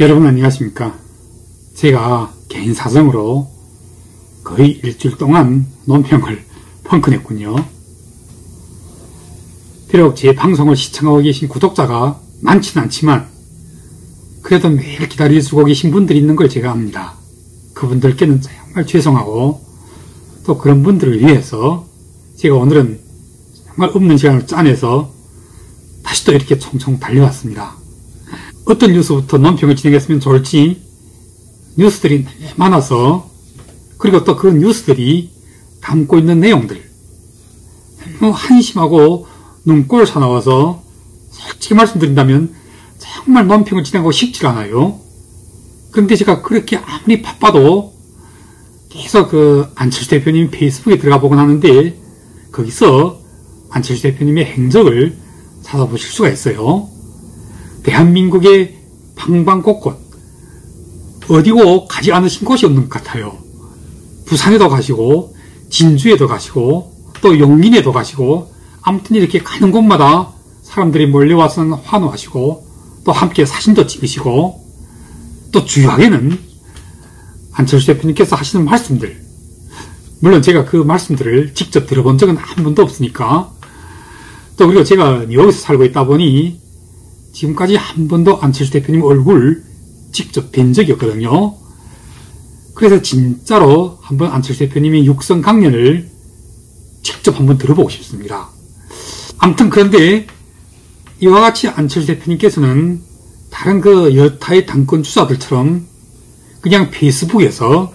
여러분 안녕하십니까? 제가 개인 사정으로 거의 일주일 동안 논평을 펑크냈군요. 비록 제 방송을 시청하고 계신 구독자가 많지는 않지만 그래도 매일 기다려주고 계신 분들이 있는 걸 제가 압니다. 그분들께는 정말 죄송하고 또 그런 분들을 위해서 제가 오늘은 정말 없는 시간을 짜내서 다시 또 이렇게 총총 달려왔습니다. 어떤 뉴스부터 논평을 진행했으면 좋을지 뉴스들이 많아서, 그리고 또 그 뉴스들이 담고 있는 내용들 너무 한심하고 눈꼴 사나워서 솔직히 말씀드린다면 정말 논평을 진행하고 싶지 않아요. 그런데 제가 그렇게 아무리 바빠도 계속 안철수 대표님 페이스북에 들어가 보곤 하는데 거기서 안철수 대표님의 행적을 찾아보실 수가 있어요. 대한민국의 방방곳곳 어디고 가지 않으신 곳이 없는 것 같아요. 부산에도 가시고 진주에도 가시고 또 용인에도 가시고, 아무튼 이렇게 가는 곳마다 사람들이 몰려와서는 환호하시고 또 함께 사진도 찍으시고, 또 주요하게는 안철수 대표님께서 하시는 말씀들, 물론 제가 그 말씀들을 직접 들어본 적은 한 번도 없으니까, 또 그리고 제가 뉴욕에서 살고 있다 보니 지금까지 한 번도 안철수 대표님 얼굴 직접 뵌 적이 없거든요. 그래서 진짜로 한번 안철수 대표님의 육성 강연을 직접 한번 들어보고 싶습니다. 아무튼 그런데 이와 같이 안철수 대표님께서는 다른 여타의 당권 주자들처럼 그냥 페이스북에서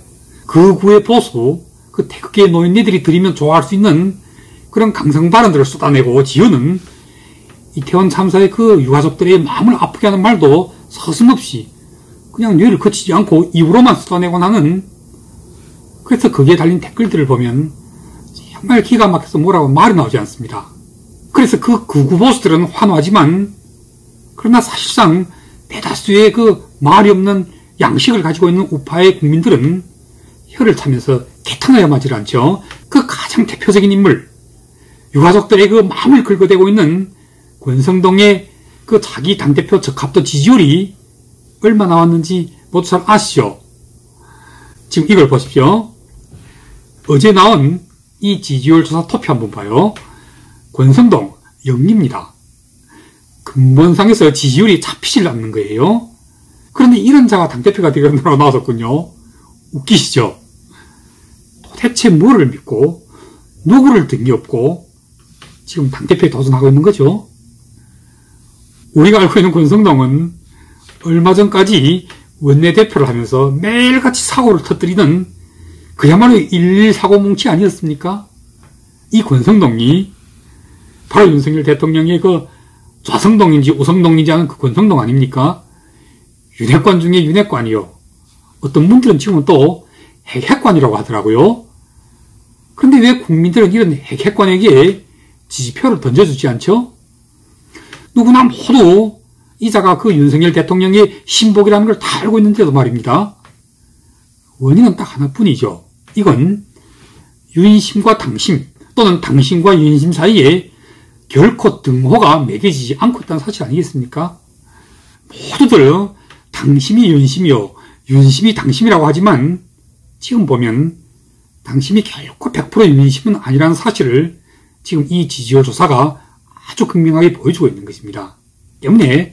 극우의 보수, 태극기의 노인네들이 들이면 좋아할 수 있는 그런 강성 발언들을 쏟아내고 지우는 이태원 참사의 유가족들의 마음을 아프게 하는 말도 서슴없이 그냥 뇌를 거치지 않고 입으로만 쏟아내고 나는, 그래서 거기에 달린 댓글들을 보면 정말 기가 막혀서 뭐라고 말이 나오지 않습니다. 그래서 극우 보수들은 환호하지만, 그러나 사실상 대다수의 말이 없는 양식을 가지고 있는 우파의 국민들은 혀를 차면서 개탄하여 마질 않죠. 가장 대표적인 인물, 유가족들의 마음을 긁어대고 있는 권성동의 자기 당대표 적합도 지지율이 얼마 나왔는지 모두 잘 아시죠? 지금 이걸 보십시오. 어제 나온 이 지지율 조사 투표 한번 봐요. 권성동 0입니다. 근본상에서 지지율이 잡히질 않는 거예요. 그런데 이런 자가 당대표가 되겠다고 나왔었군요. 웃기시죠? 도대체 뭐를 믿고 누구를 등기업고 지금 당대표에 도전하고 있는 거죠? 우리가 알고 있는 권성동은 얼마 전까지 원내대표를 하면서 매일같이 사고를 터뜨리는 그야말로 111 사고 뭉치 아니었습니까? 이 권성동이 바로 윤석열 대통령의 좌성동인지 우성동인지 하는 권성동 아닙니까? 윤핵관 중에 윤핵관이요. 어떤 분들은 지금은 또 핵핵관이라고 하더라고요. 그런데 왜 국민들은 이런 핵핵관에게 지지표를 던져주지 않죠? 누구나 모두 이 자가 윤석열 대통령의 신복이라는 걸 다 알고 있는데도 말입니다. 원인은 딱 하나뿐이죠. 이건 윤심과 당심, 또는 당심과 윤심 사이에 결코 등호가 매겨지지 않고 있다는 사실 아니겠습니까? 모두들 당심이 윤심이요, 윤심이 당심이라고 하지만 지금 보면 당심이 결코 100% 윤심은 아니라는 사실을 지금 이 지지율 조사가 아주 극명하게 보여주고 있는 것입니다. 때문에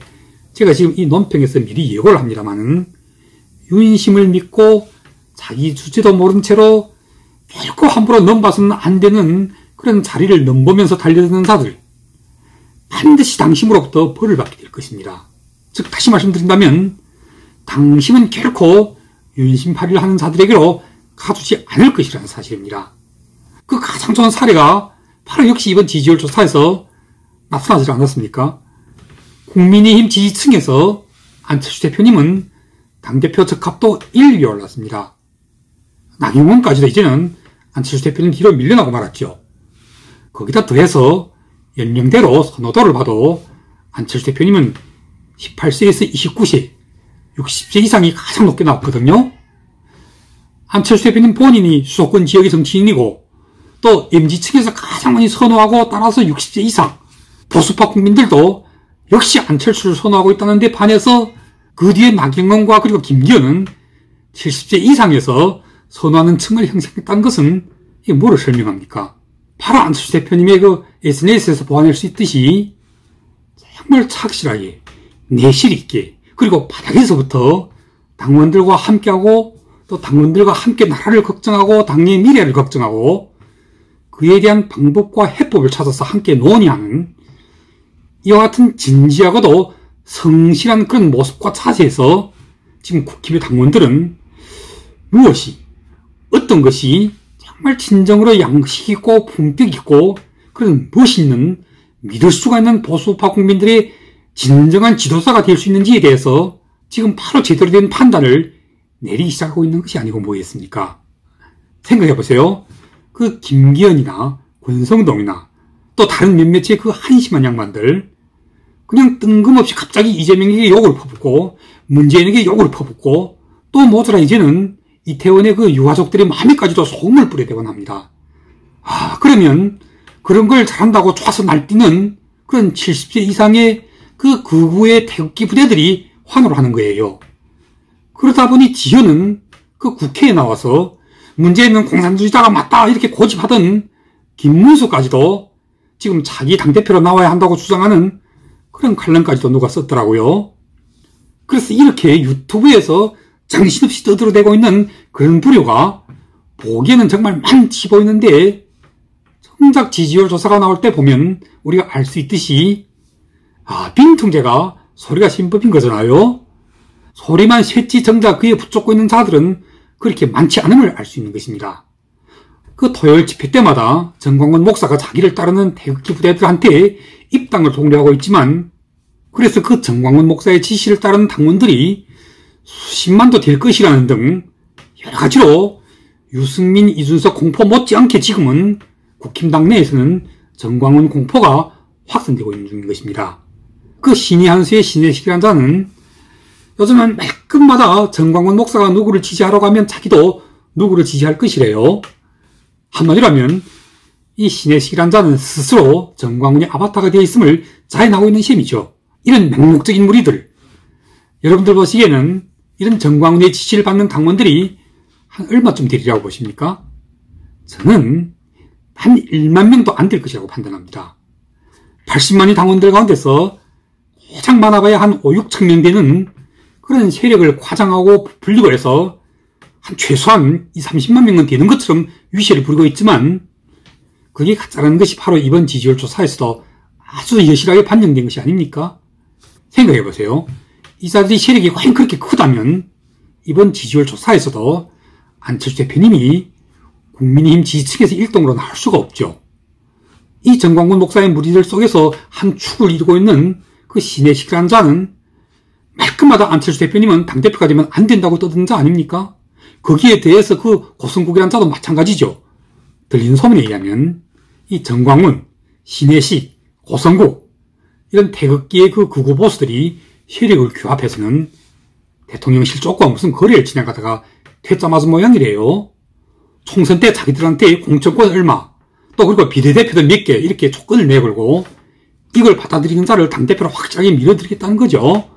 제가 지금 이 논평에서 미리 예고를 합니다만은, 윤심을 믿고 자기 주제도 모른 채로 결코 함부로 넘봐서는 안 되는 그런 자리를 넘보면서 달려드는 자들, 반드시 당심으로부터 벌을 받게 될 것입니다. 즉 다시 말씀드린다면 당심은 결코 윤심팔이를 하는 자들에게로 가두지 않을 것이라는 사실입니다. 가장 좋은 사례가 바로 역시 이번 지지율 조사에서 나타나지 않았습니까? 국민의힘 지지층에서 안철수 대표님은 당대표 적합도 1위에 올랐습니다. 나경원까지도 이제는 안철수 대표님 뒤로 밀려나고 말았죠. 거기다 더해서 연령대로 선호도를 봐도 안철수 대표님은 18세에서 29세, 60세 이상이 가장 높게 나왔거든요. 안철수 대표님 본인이 수도권 지역의 정치인이고, 또 MZ층에서 가장 많이 선호하고 따라서 60세 이상, 보수파 국민들도 역시 안철수를 선호하고 있다는 데 반해서 그 뒤에 나경원과 그리고 김기현은 70세 이상에서 선호하는 층을 형성했다는 것은 이게 뭐를 설명합니까? 바로 안철수 대표님의 그 SNS에서 보완할 수 있듯이 정말 착실하게 내실 있게 그리고 바닥에서부터 당원들과 함께하고 또 당원들과 함께 나라를 걱정하고 당의 미래를 걱정하고 그에 대한 방법과 해법을 찾아서 함께 논의하는 이와 같은 진지하고도 성실한 그런 모습과 자세에서 지금 국힘의 당원들은 무엇이 어떤 것이 정말 진정으로 양식 있고 품격 있고 그런 멋있는 믿을 수가 있는 보수파 국민들의 진정한 지도자가 될 수 있는지에 대해서 지금 바로 제대로 된 판단을 내리기 시작하고 있는 것이 아니고 뭐겠습니까? 생각해보세요. 그 김기현이나 권성동이나 또 다른 몇몇의 그 한심한 양반들 그냥 뜬금없이 갑자기 이재명에게 욕을 퍼붓고 문재인에게 욕을 퍼붓고 또 모자라 이제는 이태원의 그 유가족들의 마음에까지도 소금을 뿌려대곤 합니다. 그러면 그런 걸 잘한다고 좋아서 날뛰는 그런 70세 이상의 그 극우의 태극기 부대들이 환호를 하는 거예요. 그러다 보니 지현은 그 국회에 나와서 문재인은 공산주의자가 맞다 이렇게 고집하던 김문수까지도 지금 자기 당대표로 나와야 한다고 주장하는 그런 칼럼까지도 누가 썼더라고요. 그래서 이렇게 유튜브에서 정신없이 떠들어대고 있는 그런 부류가 보기에는 정말 많지 보이는데 정작 지지율 조사가 나올 때 보면 우리가 알 수 있듯이 빈통제가 소리가 신법인 거잖아요. 소리만 셋지 정작 그에 붙잡고 있는 자들은 그렇게 많지 않음을 알 수 있는 것입니다. 그 토요일 집회 때마다 정광훈 목사가 자기를 따르는 태극기 부대들한테 입당을 독려하고 있지만 그래서 그 정광훈 목사의 지시를 따르는 당원들이 수십만도 될 것이라는 등 여러 가지로 유승민, 이준석 공포 못지않게 지금은 국힘 당내에서는 정광훈 공포가 확산되고 있는 중인 것입니다. 그 신의 한수의 신혜식이라는 자는 요즘은 매끈마다 정광훈 목사가 누구를 지지하러 가면 자기도 누구를 지지할 것이래요. 한마디로 하면 이 신혜식이라는 자는 스스로 정광훈의 아바타가 되어 있음을 자인하고 있는 셈이죠. 이런 맹목적인 무리들, 여러분들 보시기에는 이런 정광훈의 지시를 받는 당원들이 한 얼마쯤 되리라고 보십니까? 저는 한 1만 명도 안 될 것이라고 판단합니다. 80만의 당원들 가운데서 가장 많아봐야 한 5, 6천 명 되는 그런 세력을 과장하고 불리고 해서 한 최소한 2, 30만 명은 되는 것처럼 위세를 부리고 있지만 그게 가짜라는 것이 바로 이번 지지율 조사에서도 아주 여실하게 반영된 것이 아닙니까? 생각해보세요. 이 자들이 세력이 과연 그렇게 크다면 이번 지지율 조사에서도 안철수 대표님이 국민의힘 지지층에서 1등으로 나올 수가 없죠. 이 정광훈 목사의 무리들 속에서 한 축을 이루고 있는 그 신혜식이라는 자는 말끝마다 안철수 대표님은 당대표가 되면 안 된다고 떠드는 자 아닙니까? 거기에 대해서 그 고성국이라는 자도 마찬가지죠. 들리는 소문에 의하면 이 정광훈, 신혜식, 고성국 이런 태극기의 그 극우 보수들이 세력을 규합해서는 대통령실 쪽과 무슨 거래를 진행하다가 퇴짜 맞은 모양이래요. 총선 때 자기들한테 공천권 얼마 또 그리고 비례대표들 몇 개 이렇게 조건을 내걸고 이걸 받아들이는 자를 당대표로 확실하게 밀어드리겠다는 거죠.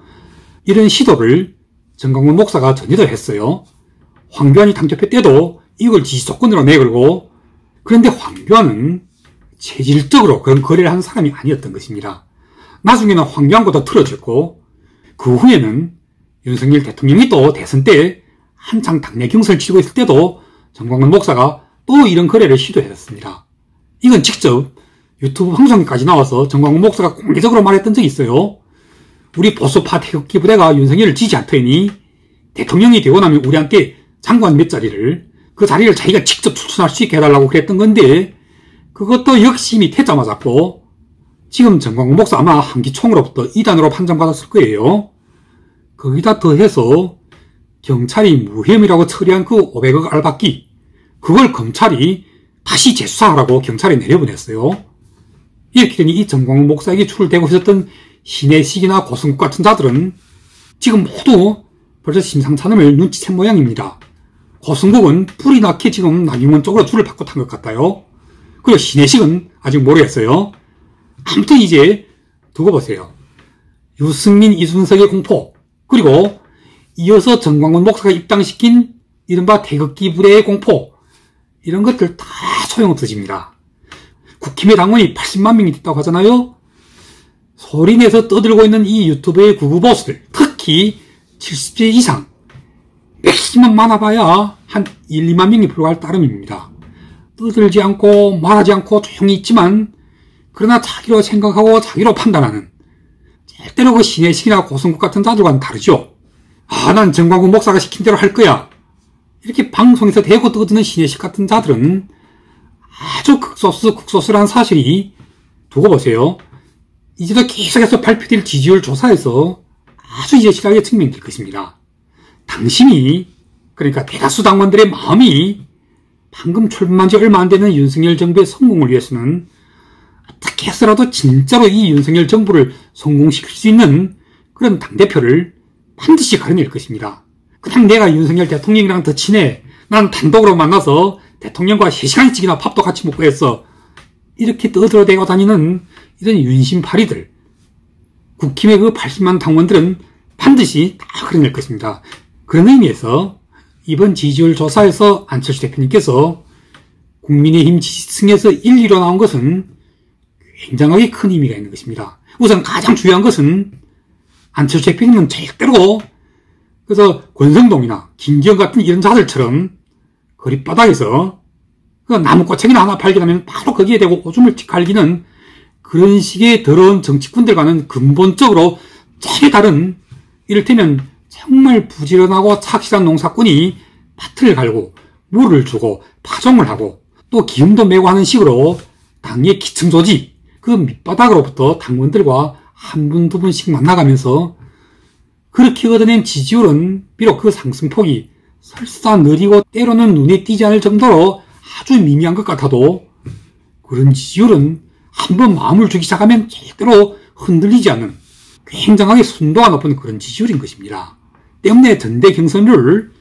이런 시도를 정광훈 목사가 전에도 했어요. 황교안이 당대표 때도 이걸 지지 조건으로 내걸고 그런데 황교안은 체질적으로 그런 거래를 하는 사람이 아니었던 것입니다. 나중에는 황교안보다 틀어졌고 그 후에는 윤석열 대통령이 또 대선 때 한창 당내 경선을 치르고 있을 때도 정광훈 목사가 또 이런 거래를 시도했습니다. 이건 직접 유튜브 방송까지 나와서 정광훈 목사가 공개적으로 말했던 적이 있어요. 우리 보수파 태극기 부대가 윤석열을 지지 않더니 대통령이 되고 나면 우리한테 장관 몇 자리를 그 자리를 자기가 직접 추천할 수 있게 해달라고 그랬던 건데 그것도 역시 이미 퇴짜 맞았고 지금 정광훈 목사 아마 한기총으로부터 2단으로 판정받았을 거예요. 거기다 더해서 경찰이 무혐의라고 처리한 그 500억 알박기 그걸 검찰이 다시 재수사하라고 경찰에 내려보냈어요. 이렇게 되니 이 정광훈 목사에게 줄을 대고 있었던 신혜식이나 고성국 같은 자들은 지금 모두 벌써 심상찮음을 눈치챈 모양입니다. 고성국은 불이 나게 지금 나경원 쪽으로 줄을 받고 탄 것 같아요. 그리고 신혜식은 아직 모르겠어요. 아무튼 이제 두고 보세요. 유승민, 이준석의 공포 그리고 이어서 정광훈 목사가 입당시킨 이른바 태극기 부대의 공포, 이런 것들 다 소용없어집니다. 국힘의 당원이 80만 명이 됐다고 하잖아요. 소리내서 떠들고 있는 이 유튜브의 구구보수들, 특히 70세 이상, 맥시멈 많아봐야 한 1, 2만 명이 불과할 따름입니다. 떠들지 않고 말하지 않고 조용히 있지만 그러나 자기로 생각하고 자기로 판단하는, 절대로 그 신혜식이나 고성국 같은 자들과는 다르죠. 난 정광훈 목사가 시킨 대로 할 거야, 이렇게 방송에서 대고 떠드는 신혜식 같은 자들은 아주 극소수란 사실이, 두고 보세요. 이제도 계속해서 발표될 지지율 조사에서 아주 여실하게 증명될 것입니다. 당신이, 그러니까 대다수 당원들의 마음이 방금 출범한 지 얼마 안 되는 윤석열 정부의 성공을 위해서는 어떻게 해서라도 진짜로 이 윤석열 정부를 성공시킬 수 있는 그런 당대표를 반드시 가려낼 것입니다. 그냥 내가 윤석열 대통령이랑 더 친해, 난 단독으로 만나서 대통령과 3시간씩이나 밥도 같이 먹고 했어, 이렇게 떠들어대고 다니는 이런 윤심파리들, 국힘의 그 80만 당원들은 반드시 다 그려낼 것입니다. 그런 의미에서 이번 지지율 조사에서 안철수 대표님께서 국민의힘 지지층에서 1, 2로 나온 것은 굉장하게 큰 의미가 있는 것입니다. 우선 가장 중요한 것은 안철수 대표님은 절대로 그래서 권성동이나 김기현 같은 이런 자들처럼 거리바닥에서 그 나무꼬챙이나 하나 발견하면 바로 거기에 대고 오줌을 갈기는 그런 식의 더러운 정치꾼들과는 근본적으로 전혀 다른, 이를테면 정말 부지런하고 착실한 농사꾼이 밭을 갈고 물을 주고 파종을 하고 또 기름도 메고 하는 식으로 당의 기층 조직, 그 밑바닥으로부터 당원들과 한 분, 두 분씩 만나가면서 그렇게 얻어낸 지지율은 비록 그 상승폭이 설사 느리고 때로는 눈에 띄지 않을 정도로 아주 미미한 것 같아도 그런 지지율은 한번 마음을 주기 시작하면 절대로 흔들리지 않는 굉장하게 순도가 높은 그런 지지율인 것입니다. 때문에 전대 경선률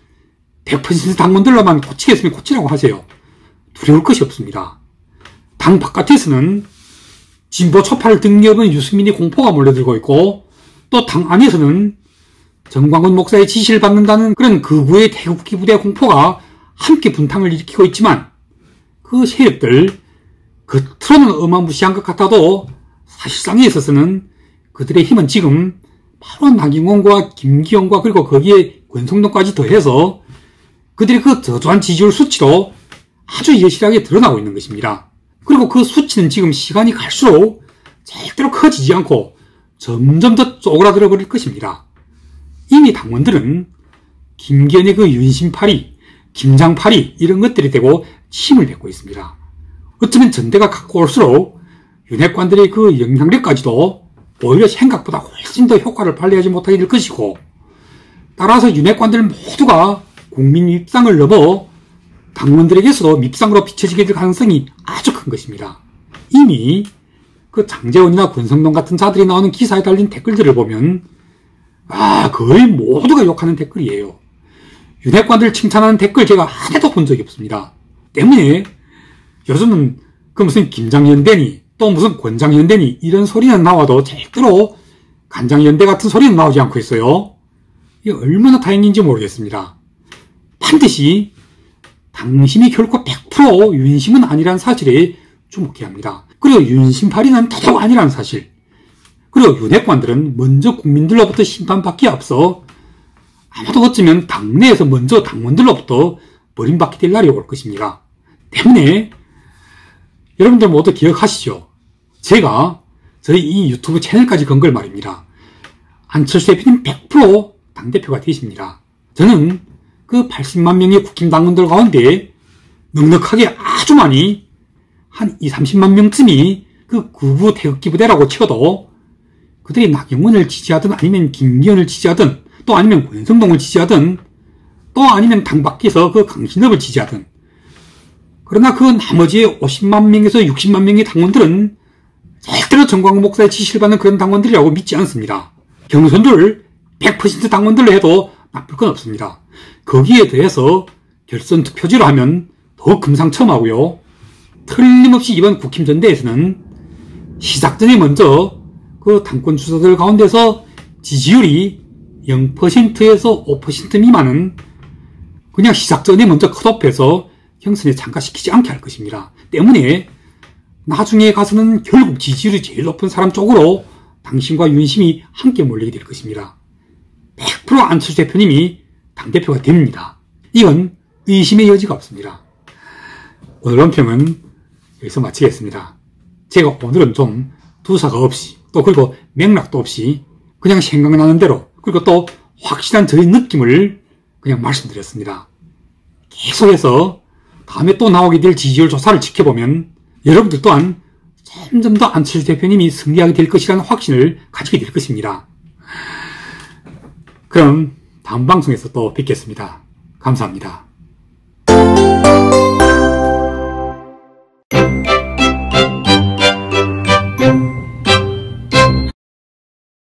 100% 당원들로만 고치겠으면 고치라고 하세요. 두려울 것이 없습니다. 당 바깥에서는 진보 초파를 등려하는 유승민이 공포가 몰려들고 있고, 또 당 안에서는 정광훈 목사의 지시를 받는다는 그런 극우의 태극기 부대 공포가 함께 분탕을 일으키고 있지만, 그 세력들 겉으로는 어마무시한 것 같아도 사실상에 있어서는 그들의 힘은 지금 바로 나경원과 김기현과 그리고 거기에 권성동까지 더해서 그들의 그 저조한 지지율 수치로 아주 여실하게 드러나고 있는 것입니다. 그리고 그 수치는 지금 시간이 갈수록 절대로 커지지 않고 점점 더 쪼그라들어 버릴 것입니다. 이미 당원들은 김기현의 그 윤심파리, 김장파리 이런 것들이 되고 침을 뱉고 있습니다. 어쩌면 전대가 갖고 올수록 윤핵관들의 그 영향력까지도 오히려 생각보다 훨씬 더 효과를 발휘하지 못하게 될 것이고, 따라서 윤핵관들 모두가 국민 밉상을 넘어 당원들에게서도 밉상으로 비춰지게 될 가능성이 아주 큰 것입니다. 이미 그 장제원이나 권성동 같은 자들이 나오는 기사에 달린 댓글들을 보면 거의 모두가 욕하는 댓글이에요. 윤핵관들 칭찬하는 댓글 제가 하나도 본 적이 없습니다. 때문에 요즘은 그 무슨 김장연대니 또 무슨 권장연대니 이런 소리는 나와도 절대로 간장연대 같은 소리는 나오지 않고 있어요. 이게 얼마나 다행인지 모르겠습니다. 반드시 당신이 결코 100% 윤심은 아니라는 사실에 주목해야 합니다. 그리고 윤심파리는 더더욱 아니라는 사실, 그리고 윤핵관들은 먼저 국민들로부터 심판받기에 앞서 아마도 어쩌면 당내에서 먼저 당원들로부터 버림받게 될 날이 올 것입니다. 때문에 여러분들 모두 기억하시죠? 제가 저희 이 유튜브 채널까지 건 걸 말입니다. 안철수 대표님 100% 당대표가 되십니다. 저는 그 80만 명의 국힘 당원들 가운데 넉넉하게 아주 많이 한 20, 30만 명쯤이 그 극우 태극기 부대라고 쳐도 그들이 나경원을 지지하든 아니면 김기현을 지지하든 또 아니면 권성동을 지지하든 또 아니면 당 밖에서 그 강신업을 지지하든, 그러나 그 나머지 50만 명에서 60만 명의 당원들은 절대로 정광훈 목사의 지시를 받는 그런 당원들이라고 믿지 않습니다. 경선들 100% 당원들로 해도 나쁠 건 없습니다. 거기에 대해서 결선 투표제로 하면 더 금상첨화고요. 틀림없이 이번 국힘 전대에서는 시작 전에 먼저 그 당권 주자들 가운데서 지지율이 0%에서 5% 미만은 그냥 시작 전에 먼저 컷오프해서 경선에 참가시키지 않게 할 것입니다. 때문에 나중에 가서는 결국 지지율이 제일 높은 사람 쪽으로 당신과 윤심이 함께 몰리게 될 것입니다. 100% 안철수 대표님이 당대표가 됩니다. 이건 의심의 여지가 없습니다. 오늘 논평은 여기서 마치겠습니다. 제가 오늘은 좀 두사가 없이 또 그리고 맥락도 없이 그냥 생각나는 대로 그리고 또 확실한 저의 느낌을 그냥 말씀드렸습니다. 계속해서 다음에 또 나오게 될 지지율 조사를 지켜보면 여러분들 또한 점점 더 안철수 대표님이 승리하게 될 것이라는 확신을 가지게 될 것입니다. 그럼 다음 방송에서 또 뵙겠습니다. 감사합니다.